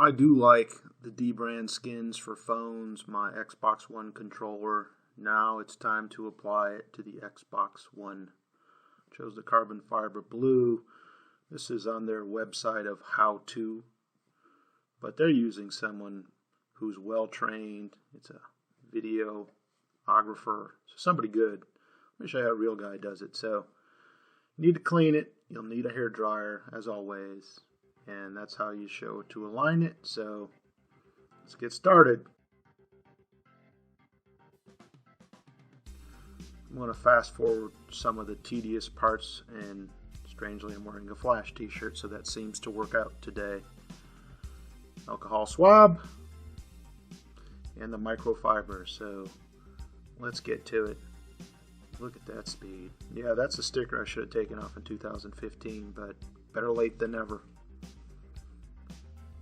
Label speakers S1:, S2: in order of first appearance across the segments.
S1: I do like the Dbrand skins for phones, my Xbox One controller. Now it's time to apply it to the Xbox One. Chose the carbon fiber blue. This is on their website of how to, but they're using someone who's well trained. It's a videographer, so somebody good. Let me show you how a real guy does it. So you need to clean it. You'll need a hair dryer as always, and that's how you show to align it. So let's get started. I'm going to fast forward some of the tedious parts, and strangely I'm wearing a Flash t-shirt, so that seems to work out today. Alcohol swab and the microfiber. So let's get to it. Look at that speed. Yeah, that's a sticker I should have taken off in 2015, but better late than never.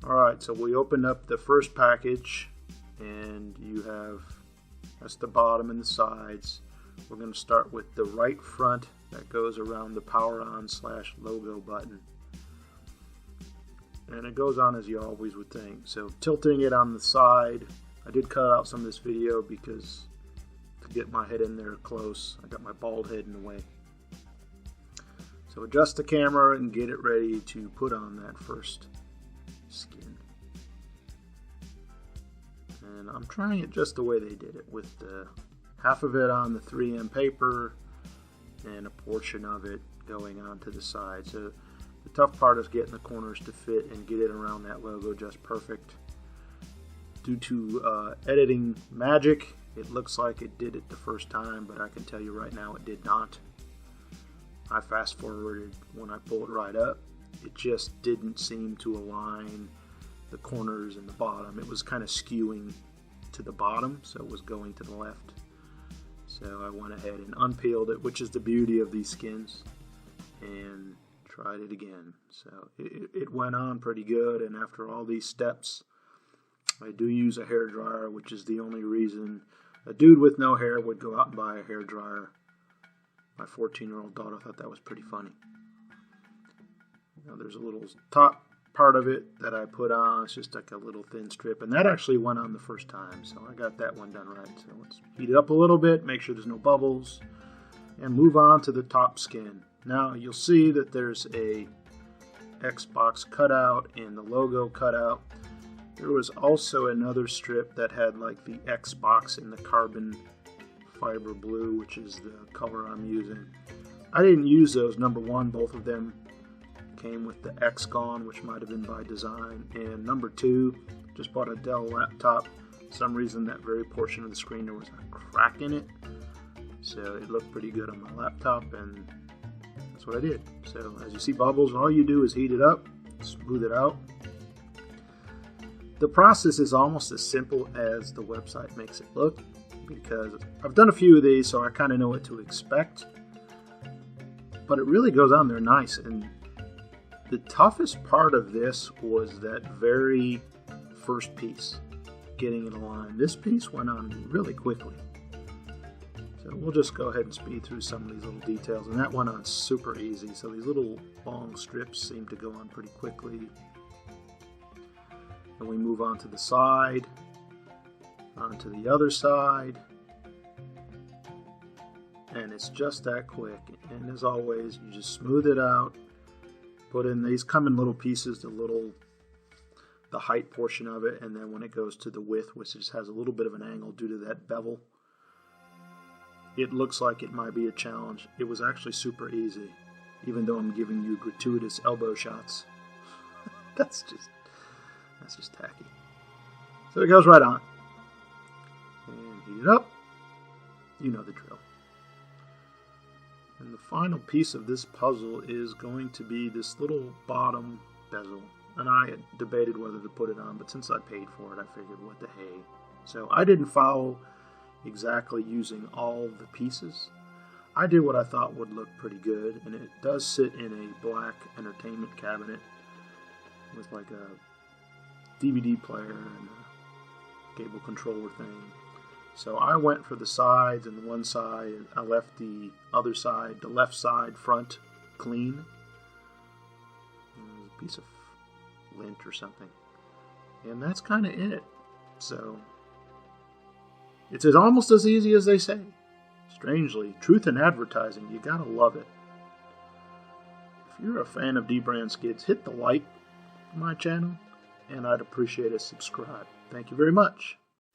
S1: Alright, so we opened up the first package, and you have, that's the bottom and the sides. We're going to start with the right front that goes around the power on / logo button. And it goes on as you always would think. So tilting it on the side, I did cut out some of this video because to get my head in there close, I got my bald head in the way. So adjust the camera and get it ready to put on that first skin. And I'm trying it just the way they did it, with the half of it on the 3M paper and a portion of it going on to the side. So the tough part is getting the corners to fit and get it around that logo just perfect. Due to editing magic, it looks like it did it the first time, but I can tell you right now it did not. I fast forwarded when I pull it right up. It just didn't seem to align the corners and the bottom. It was kind of skewing to the bottom, so it was going to the left. So I went ahead and unpeeled it, which is the beauty of these skins, and tried it again. So it went on pretty good, and after all these steps, I do use a hair dryer, which is the only reason a dude with no hair would go out and buy a hair dryer. My 14-year-old daughter thought that was pretty funny. Now there's a little top part of it that I put on. It's just like a little thin strip, and that actually went on the first time, so I got that one done right. So let's heat it up a little bit, make sure there's no bubbles, and move on to the top skin. Now you'll see that there's a Xbox cutout and the logo cutout. There was also another strip that had like the Xbox in the carbon fiber blue, which is the color I'm using. I didn't use those. Number one, both of them came with the X gone, which might have been by design, and number two, just bought a Dell laptop. For some reason that very portion of the screen there was a crack in it, so it looked pretty good on my laptop, and that's what I did. So as you see bubbles, all you do is heat it up, smooth it out. The process is almost as simple as the website makes it look, because I've done a few of these, so I kind of know what to expect, but it really goes on there nice. And the toughest part of this was that very first piece, getting it aligned. This piece went on really quickly. So we'll just go ahead and speed through some of these little details. And that went on super easy. So these little long strips seem to go on pretty quickly. And we move on to the side, onto the other side. And it's just that quick. And as always, you just smooth it out. Put in, these come in little pieces, the height portion of it, and then when it goes to the width, which just has a little bit of an angle due to that bevel, it looks like it might be a challenge. It was actually super easy, even though I'm giving you gratuitous elbow shots. that's just tacky. So it goes right on. And heat it up. You know the drill. And the final piece of this puzzle is going to be this little bottom bezel. And I had debated whether to put it on, but since I paid for it, I figured, what the hey. So I didn't follow exactly using all the pieces. I did what I thought would look pretty good, and it does sit in a black entertainment cabinet with like a DVD player and a cable controller thing. So I went for the sides, and one side, I left the other side, the left side front, clean. There's a piece of lint or something. And that's kind of it. So, it's almost as easy as they say. Strangely, truth in advertising, you gotta love it. If you're a fan of Dbrand skids, hit the like on my channel, and I'd appreciate a subscribe. Thank you very much.